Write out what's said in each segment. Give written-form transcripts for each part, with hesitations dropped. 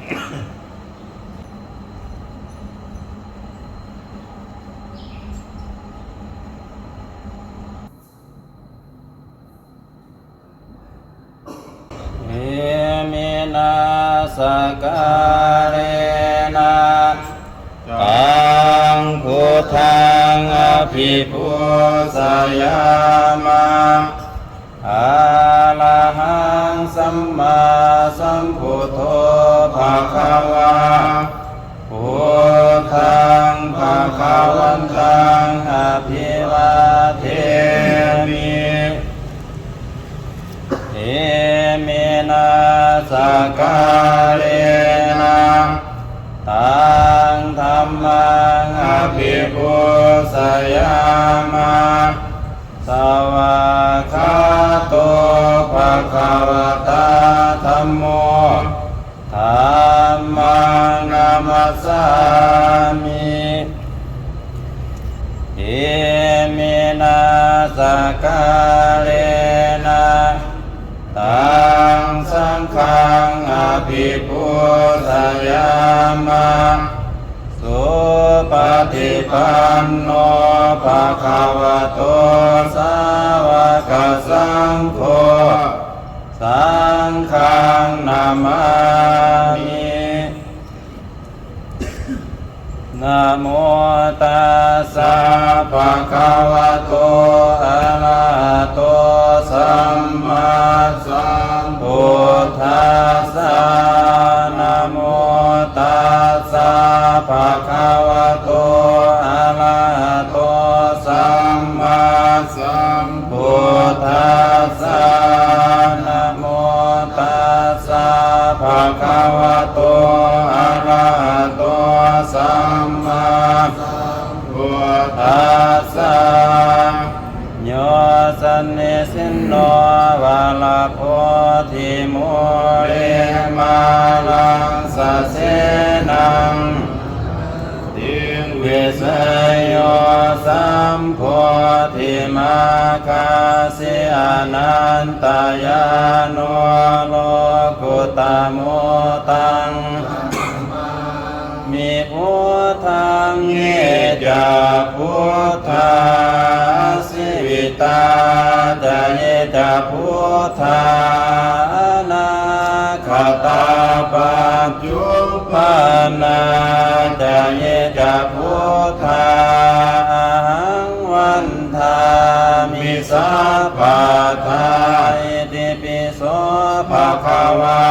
เอมินาสการเรนะตังพุทธังอภิปุสยามะอะระหังสัมมาสัมพุทโธภะคะวาพุทธังภะคะวันตังอภิวาเทมิเอมินาสการเรนะตังธัมมังอภิปุสยามะสวากขาโตภะคะวะตาธัมโมธัมมังนัมมัสสามิเอมินาสการเรนะตังสังฆังอภิปุสยามะสุปฏิปันโนภะคะวะโตสาวกสังโฆสังฆังนามามินะโมตัสสะภะคะวะโตอะระหะโตสัมมาสัมพุทธัสสะนะโมตัสสะภะคะวะโตอะระหะโตสัมมาสัมพุทธัสสะนะโมตัสสะภะคะวะโตอะระหะโตสัมมาสัมพุทธัสสะโยสันนิสินโนวะลาโพธิโมเรมาลังสะเสนังติเวสยโยสัมโพธิมาคาสิอนันตายาโนโลกุตโมตังมีพุทธังเยจาพุทธาสิวิตาจาเยจาพุทธานาคตาปัจจุปันนาจาเยจาพุทธาหังวันทามิสัพพะทาอิติปิโสภะคะวะ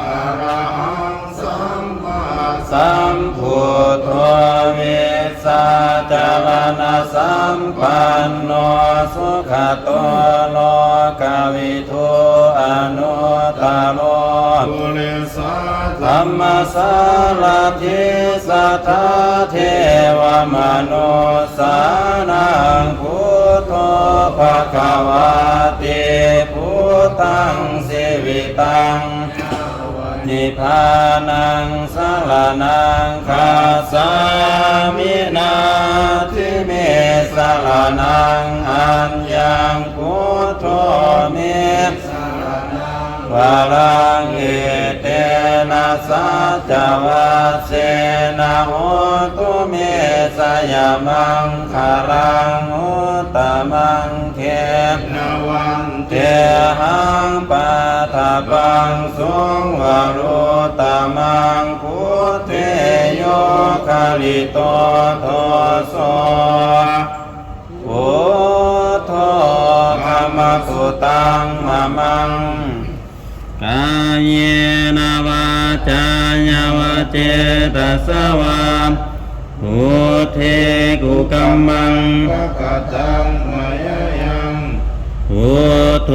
อะระหังสัมพุทโธเวสสะจารณะสัมปันโนสุขโตโลกวิทูอนุตตโรปุริสธรรมสารถิสัทธาเทวมนุสานังพุทโธภะคะวะติพุทธังสิวิตังนิพพานังสารนังคาสามินาทิเมสารนังอัญญังพุทโธเมสารนังวารังเอเตนะสัจวัสเสนะโหตุเมสยมังคารังอุตตมังเขนวันเทหังปัฏฐปังสุงวโรตมังพุทเทโยคาลิโตโทโสพุทโธธัมมสุตังมะมังกายเยนะวาจายวะเจตสวาพุทเทกุกัมมังภะคะตังมะยังพุทโธ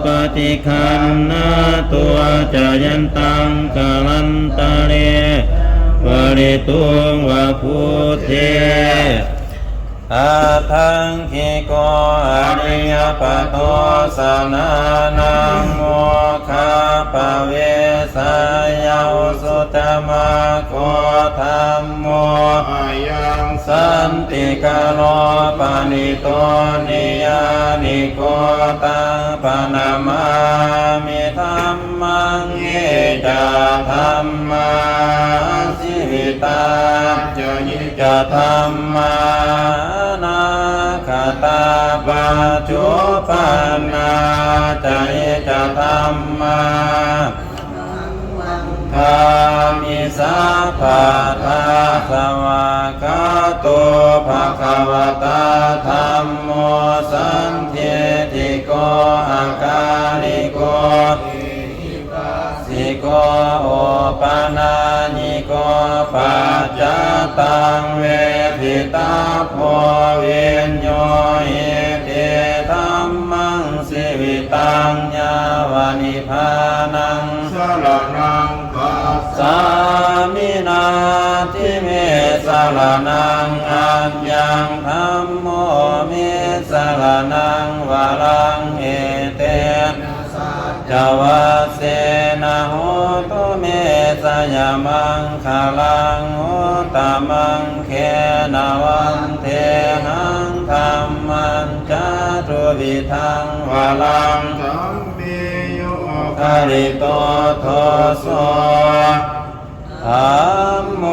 ปฏิคันนาตัวจายันตังกาลันตะเรวริตุงวะพุทเทอาทังคิโกอริยปัตโตสนานังโมคาปะเวสายาสุตมะโคธัมโมอายังสันติกาโลปานิโตนิยานิโกตังปะนามามิธัมมังเยจาธัมมา ตาจยิจะธรรมานาคตาปัจจุปันนาจยิจะธรรมาธามิสัพพะทาสวากาโตภะคะวะตาธัมโมสันทิติโกอาการิโกสิโกโอปานาญิโกปัจจตังเวทิตาโพวิญโยหิเตธัมมังสิวิตังญาวานิพานังสรณังคัสสามินาทิเมสรณังอัญญังธัมโมเมสรณังวรังเอเตจวัสเสนะโหตุเมสยมังคลังโหตมังเขนวันเทหังธัมมันจาตุวิทังวลังธัมมิโยคาริโตโทโสธัมโม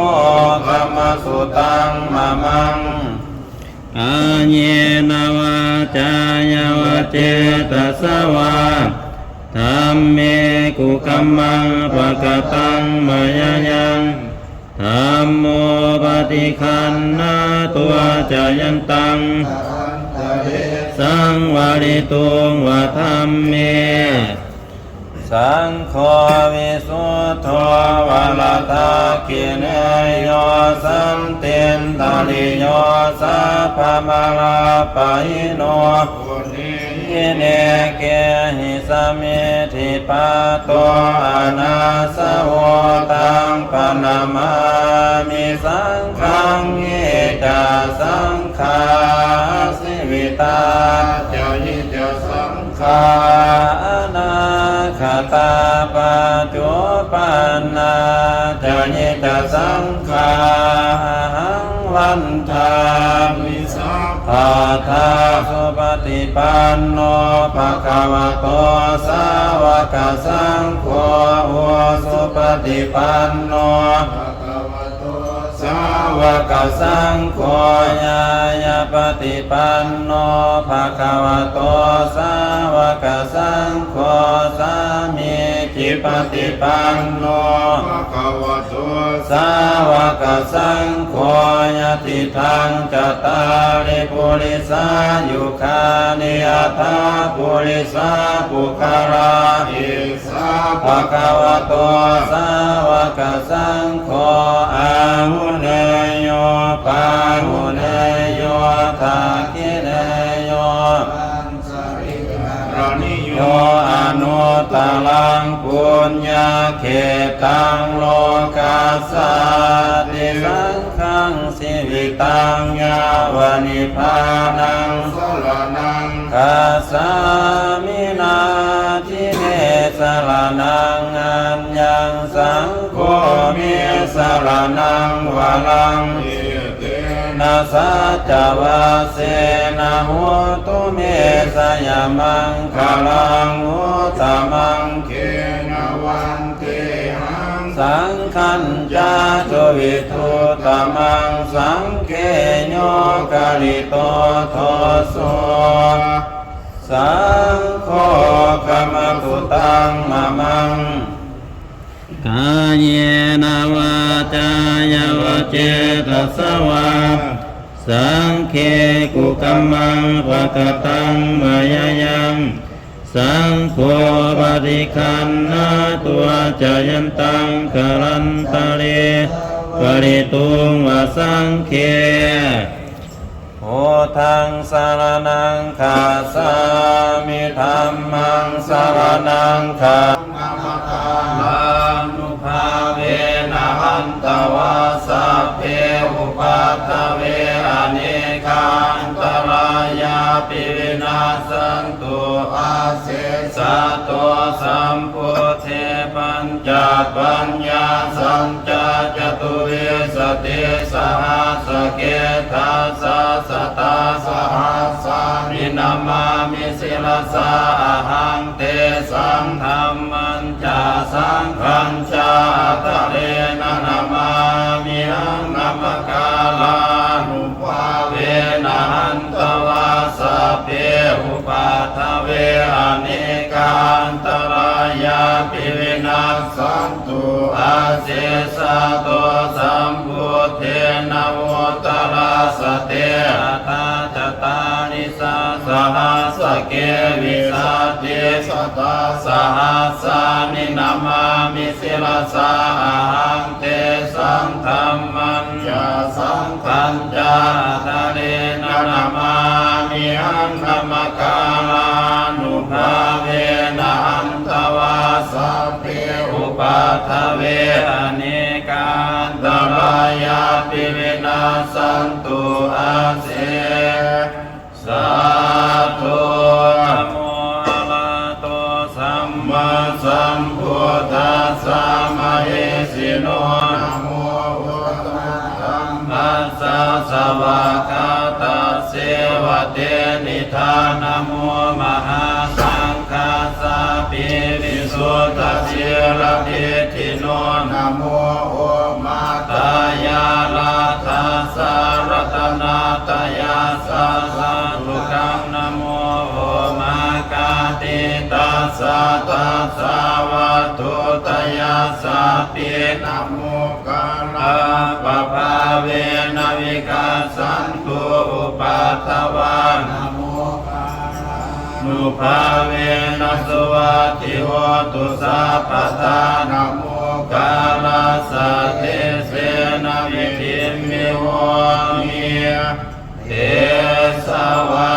ธัมมสุตังมะมังอาเยนวาจายาวเจตสวาธัมเมกุคัมมังปะกตังมายายังธัมโมปฏิคันนาตัวจายันตังสังวาริตุงวะธัมเมสังโฆวิสุทโธวะลตาคิเนโยสันตินทาริโยสัพพะมะลาปะหิโนยิเนเกหิสมิทิปะโตอานาสโวตังปนามามิสังฆังเอจาสังฆาสิวิตาเจ้ายิเจ้าสังฆานาคตาปัจจุปันนาเจ้ายิเจ้าสังฆาหังวันทามิสัพพะทาสุปฏิปันโนภะคะวะโตสาวกสังโฆโอสุปฏิปันโนภะคะวะโตสาวกสังโฆญาญาปฏิปันโนภะคะวะโตสาวกสังโฆสามีจิปฏิปันโนภะคะวะโตสาวกสังโฆญาติทังจตาริปุริสายุคานิอัตถาปุริสาปุคาราอิสาภะคะวะโตสาวกสังโฆอาหุเนโยปาหุเนโยทาคิเนโยโยอนุตตรังปุญญาเขตังโลกัสสติสังฆังสิวิตังญาวานิพานังสรณังคัสสามินาทิเมสรณังอัญญังสังโฆเมสรณังวรังนาสัจจวัสเสนะโหตุเมสยมังคลังโหตมังเขนวันเทหังสังขัญจาตุวิทุตมังสังเขโยกาลิโตโทโสสังโฆกัมมพุตังมะมังกายเยนวาจายาวเจตสวาสังเคกุกัมมังปะกตังมายายังสังโฆปฏิคันนาตัวจายันตังกรันตะเรปริตุงวสังเคโหทังสารนังคาสามิธัมมังสารนังคาลังนุภาเวนะหันตวาสัพเพอุปัฏฐเวอเนกันตรายาปิวินาสันตุอาเสสัตโตสัมพุทเทปัญจปัญญาสัจจะจตุเวสติสหัสเกทัสสะสตาสหัสสานินามามิสิลสาหังเตสังธัมมัญจาสังฆัญจาตะเรนะนามามิหั เพอุปัฏฐเวอเนกาอันตรายาปิวินัสสันตุอาเสสะโตสัมพุทเทนะโมตตรัสสะเตอะทาจตานิสัสสะหัสสะเกวิสัตติสัตตาสหัสสานินามามิสิลสาอะหังเตสังธัมมัญญาสังฆัญจาทะเรนะนามามิหังธรรมกาลานุภาเวนะอันตวาสัพเพอุปัฏฐเวอเนกาอันตรายาปิวินาสสันตุอาเสสาธุนะโมอะระหะโตสัมมาสัมพุทธัสสะมะเหสิโนนะโมพุทธัมมัสสะสวากาตัสเสวะเตนิธานโมมหาสังฆัสสะปิวิสุทธัสสิรทิฏฐิโนนะโมโอมาตายาลาทัสสะรัตนาตยาสัสสะทุกขังนะโมโอมากาติตัสสะตัสสะวัตถุตยาสัพพินะโมกาลาปะภาเวนะวิกัสสันตุอุปัฏฐวานะโมกาลานุภาเวนะสวัสดิโหตุสัพพทานะโมกาลาสัตเตเสนะวิธิมมิโหมิเตสวา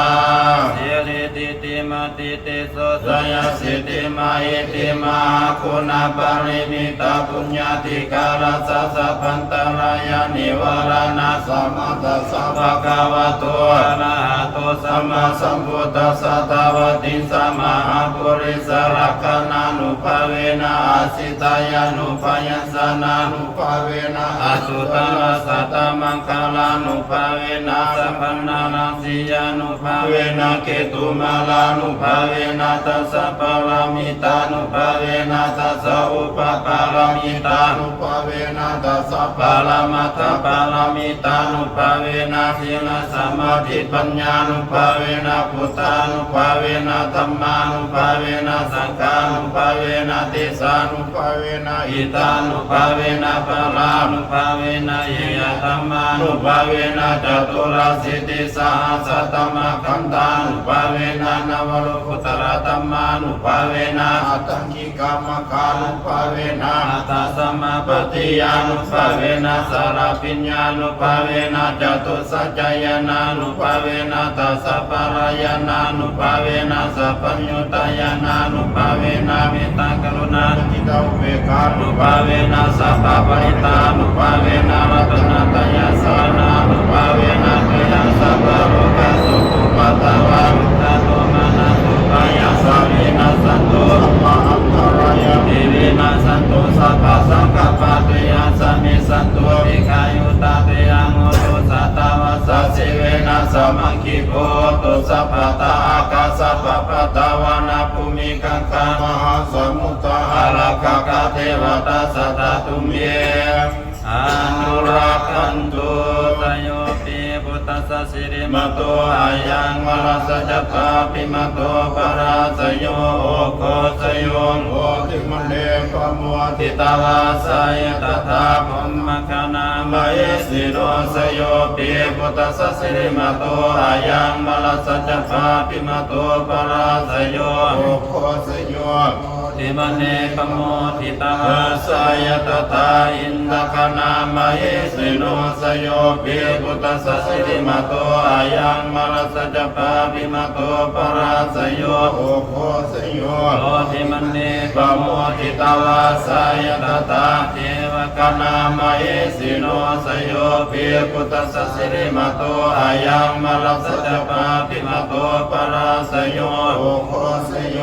สิริติติมติติโสสยสิติมาอิติมาคุณาปริมิตาปุญญาติกาลสัสสะพันตรายานิวรณะสัมมาตัสสะภะคะวะโตอะระหะโตสัมมาสัมพุทธัสสะตวะติสัมมาปุริสรักขณานุภาเวนะอาสิตายานุภายัสสนานุภาเวนะอสุตตะสัตตมังคลานุภาเวนะสัพพนานาสิยานุภาเวนะเกตุมาลานุภาเวนะตัสสะปารามิตานุภาเวนะตัสสะอุปปารามิตานุภาเวนะตัสสะปารามัตถปารามิตานุภาเวนะศีลสมาธิปัญญานุภาเวนะพุทธานุภาเวนะธัมมานุภาเวนะสังฆานุภาเวนะติสานุภาเวนะอิตานุภาเวนะปารานุภาเวนะเยยะธัมมานุภาเวนะจตุราสิติสหัสสตมะคันธานุภาเวนะนวโรกุตระธัมมานุภาเวนะอัตตังกิกามคานุภาเวนะอัตตสัมมาปฏิญานุภาเวนะสารพิญญานุภาเวนะจตุสัจจายนานุภาเวนะตัสสะปารายานานุภาเวนะสัพพัญญุตายานานุภาเวนะเมตตากรุณาจิตอุเบกขานุภาเวนะสัพพะปริตานุภาเวนะรัตนาตยาสานานุภาเวนะเตยังสัพพะโลกสุขุปัตตวารุตโตมานะตุปายาสาวินัสสันตุสัพพะอันตรายาปิวินัสสันตุสัพพะสังฆปะเตยังสมิสันตุวิกายุตาเตยังโอตุสัตตวะสัสสิเวนะสมังคิโพตุสัพพะตาอากาสัพพะปะตาวานาภูมิกังคามหาสมุทธาอาราคกะเทวตาสัตตตุเมอนุรักขันตุตโยปิพุทธัสสะสิริมโตอายังวรสัจจตาปิมโตปราสโยโอโคสโยโอติมันเดปโมทิตาวาสายตถาพมมคณามะเอสิโรสโยปิพุทธัสสะสิริมโตอายังวรสัจจตาปิมโตปราสโยโอโคสโยติมันเนปโมทิตาวาสายตถาอินทคณามะเอสิโนสโยปิพุทธัสสะสิริมโตอายังมรสัจจปาปิมโตปราสโยโอโคสโยโลติมันเนปโมทิตาวาสายตถาเทวคณามะเอสิโนสโยปิพุทธัสสะสิริมโตอายังมรสัจจปาปิมโตปราสโยโอโคสโย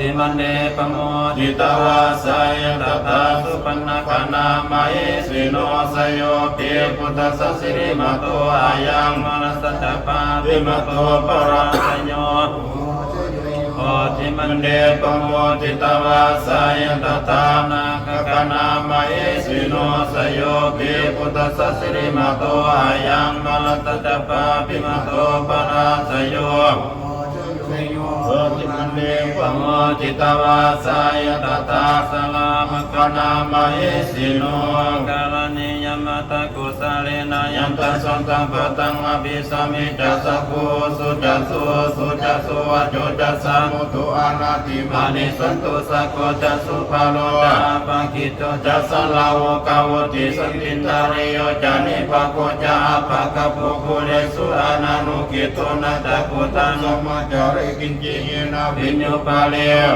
ติมันเนปโมทิตาวาสายตถาสุปันนคณามะเอสิโนสโยปิพุทธัสสะสิริมโตอายังมรสัจจปาปิมโตปราสโยโอทิมัน มันเดปโมติตวาสายตถานาคกนามาเอสิโนสยโยปิพุทธสัสสิริมาโตอายังมลตตปาปิมาโตปราสยโยโสติมันเดปโมติตวาสายตถาสลามกนามาเอสิโนกาลนิยมตะกุสาเลนะยันตสันตังปะตังอภิสัมมิจัสสะโคสุจัสสุสุจัสสุวะโจจัสสะมุตุอานาติมานิสันตุสักโคจัสสุภาโลดาปะกิโตจัสสะลาวกาวติสันตินตาริโยจานิภะโคจาภะคะโภคุเรสุอานานุกิโตนะตะกุตังสมัจจาริกินจิเยนะวิญโยปาเล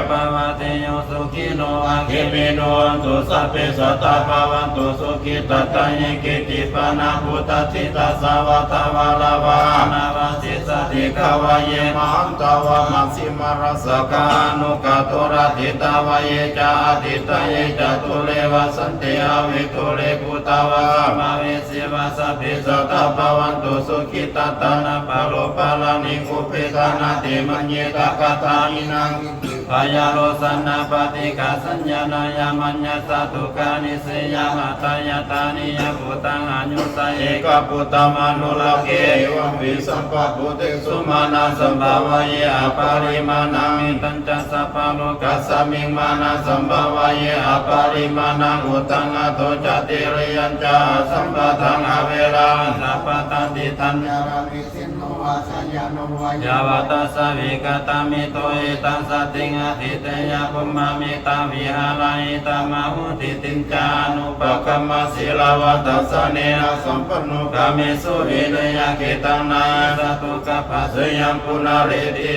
ปะวะเตโยสุขิโนอะเคมิโนตุสัพเพสัตตาภวันตุสุขิตตายิกิติปนาพุทธทิตาสาวัตวาลาวานาวาสิสติขาวเยมันตวามัสสิมารสกานุกาตุระติตาวเยจาติตเยจตุเลวะสันติอวิตุเลปุตาวะมาเวสิวะสัพพิสัตตาภวันตุสุขิตตานาปโลปาลานิคุปิตานาติมัญเยตากาตานินังพยาโลสันนาปฏิกาสัญญานายามัญญสตุกานิเสยามาตายตานิยปุตังอนุสเอกปุตตมานุลเกวัมวิสัมปะปุเตสุมานาสัมภาวะเยอปาริมานามิตัญจสัพพโลกัสสมิงมานาสัมภาวะเยอปาริมานาอุตังอโตจติริยัญจาสัมปะทังอเวราสัพพตันติทัญญารามิสินโนวาสัญญาโนวายาวัตสวิกตามิโตเอตัสสติงอธิเตยะภุมมามิตาวิหารายตามะหุติตินจานุปกัมมศิลาวัตสเนนะสัมปันโนกามิสุวิเนยะเกตังนายสัตุกัปปะสยังปุนาเรติ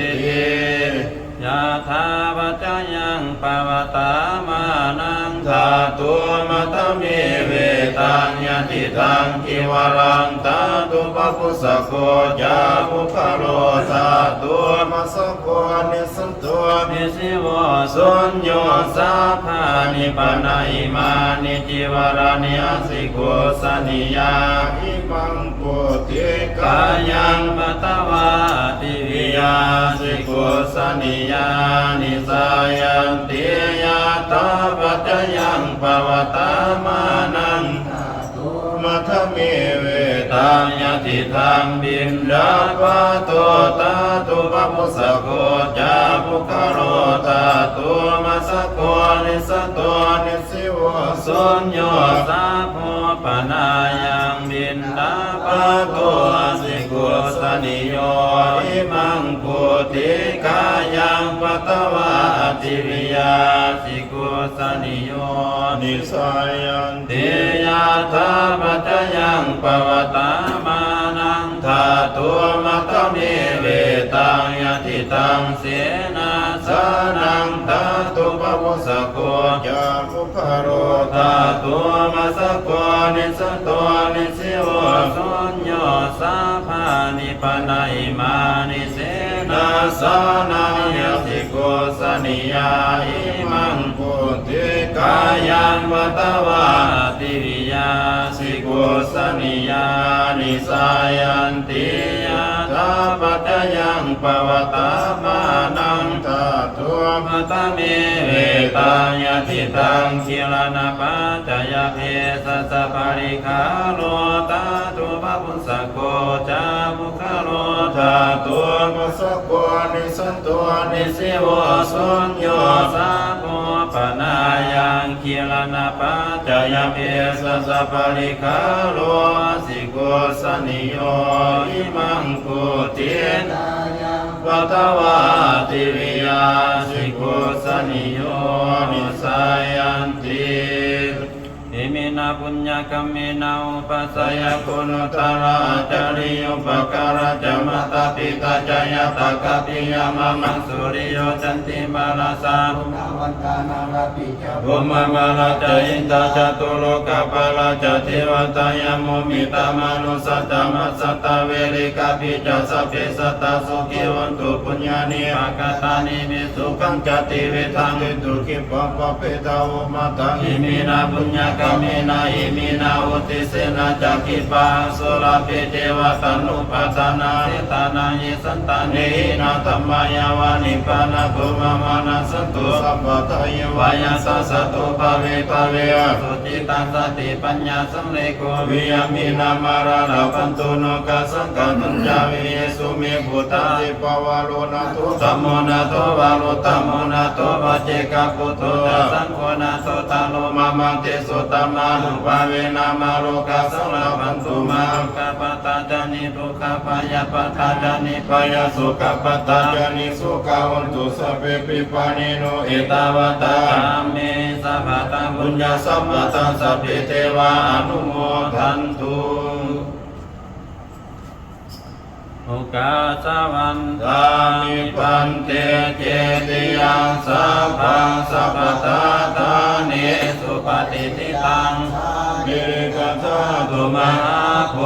ยะถาวะจายังปวตามานังธาตุมัตตมิเวตัญญาติทังกิวรังตาตุปะปุสสะโคจาภุคโรธาตุมัสสะโคนิสันโตนิสิวะสุญโญสัพพานิปนาอิมานิจิวารานิอาสิโกสนิยาอิมังปุติกายังปัตตวาติวิยาสิโกสนิยานิสายันติยาตาปัจจยังปวตามานังมัทมิเวตัญญาติทังบินดาปะโตตาตุปะปุสสะโคจาภุคโรธาตุมัสสะโคนิสัตโตนิสิวะสุญโญสัพพปนายังบินดาปะโตสิโกสนิโยอิมังปุติกายังปัตตวาติวิยาสิโกสนิโยนิสายันติยาธาปัจจยังปวตามานังธาตุมัตตมิเวตัญญาติตังเสนาสานังธาตุปะปุสสะโคจาภุคโรธาตุมัสสะโคนิสัตโตนิสิวะสุญโญสัพพานิปนาอิมานิเสนาสานังยติโกสนิยาอิมังปุติกายังวัตวาติวิยาสิโกสนิยานิสายันติยาตาปัจจยังปวตามานังธาตุมัตตมิเวตัญญาติตังคิลนะปัจจยเพสัสสะปะริคาโลตาตุปะปุสสะโคจาภุคโรธาตุมัสสะโคนิสันโตนิสิวะสุญโญสัพพปนายังคิลนะปัจจยเพสัสสะปะริคาโลสิโกสนิโยอิมังปุติปัตตวาติวิยาสิโกสนิโยนิสายันติอิมินาปุญญกัมมินาอุปัสสยคุณุตระจาริยุปการะจมัตตปิตาจายตากะปิยามะมังสุริโยจันติบาลาสาวันตานาลาปิจภุมะบาลาจอินตาจตุโลกปาลาจเทวตายามุมิตามนุสัตตมัสสตเวริกาปิจสัพเพสัตตสุขิวันตุปุญญานิภกตานิมิสุขังจติเวทังตุขิปะปะเปตาอุมาตังอิมินาปุญญกัมมินา อิมินาอุติเสนาจักขิปังสุรปิเทวตันุปัฏฐานาสิตานังยิสันตานินาธัมมายาวานิปานาภุมามานาสันตุสัพพะทายวายาสัสสตุภเวภเวอสุจิตังสติปัญญาสัมเลโกวิยามินามาราลาพันตุโนกัสสังฆตุญญาวิเยสุเมพุทธาติปวาโลนาตุธัมโมนาโตวาโลธัมโมนาโตปัจเจกพุทโธสังโฆนาโตตาโลมามังเตสุตมะนุภาเวนามาโลกัสสังลาพันตุมาคาปตาจานิทุกขปายาปตาจานิปายาสุขปตาจานิสุขาวันตุสัพเพปิปานิโนเอตาวตาเมสัพพะตังบุญญาสัมปตังสัพเพเทวาอนุโมทันตุโอกาสวันตามิปันเตเจติยังสัพพังสัพพตาตานิสุปฏิทิตังมิกัจจตุมหาโพ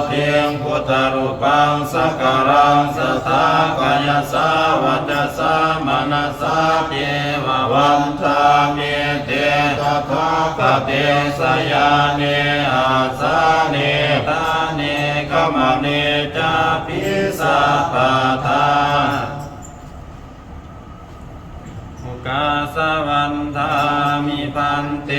ธิงพุทธรูปังสักการังสัทธากายสาวัจจสามนัสสะเทววันทามิเตตถาคเตสยาเนอาสาเนตาเนกมเนจาปิสัพพทาอุกาสวันทามิปันเต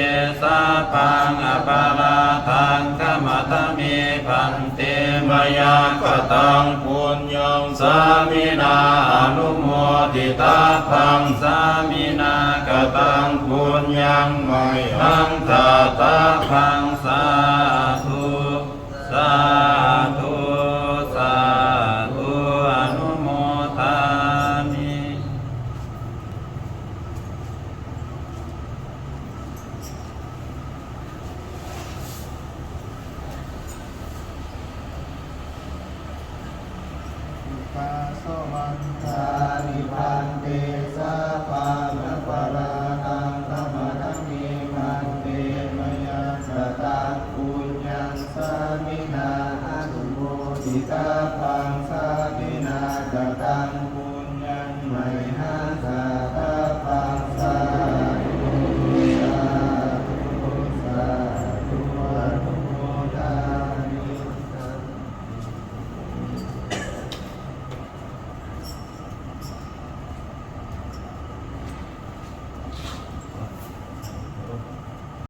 สัพพังอปาราทังขมัตมิปันเตมยากตังปุญญังสามินาอนุโมทิตาพังสามินากตังปุญญังไมหังตาตาพังสาธุสาธุสาธุอนุโมทามิ ปาสวันตานิพันเตสัพพังอปาราตังธรรมทัมมิพันเตมยาสตังปุญญังสามินาอนุโมทิตาพังสา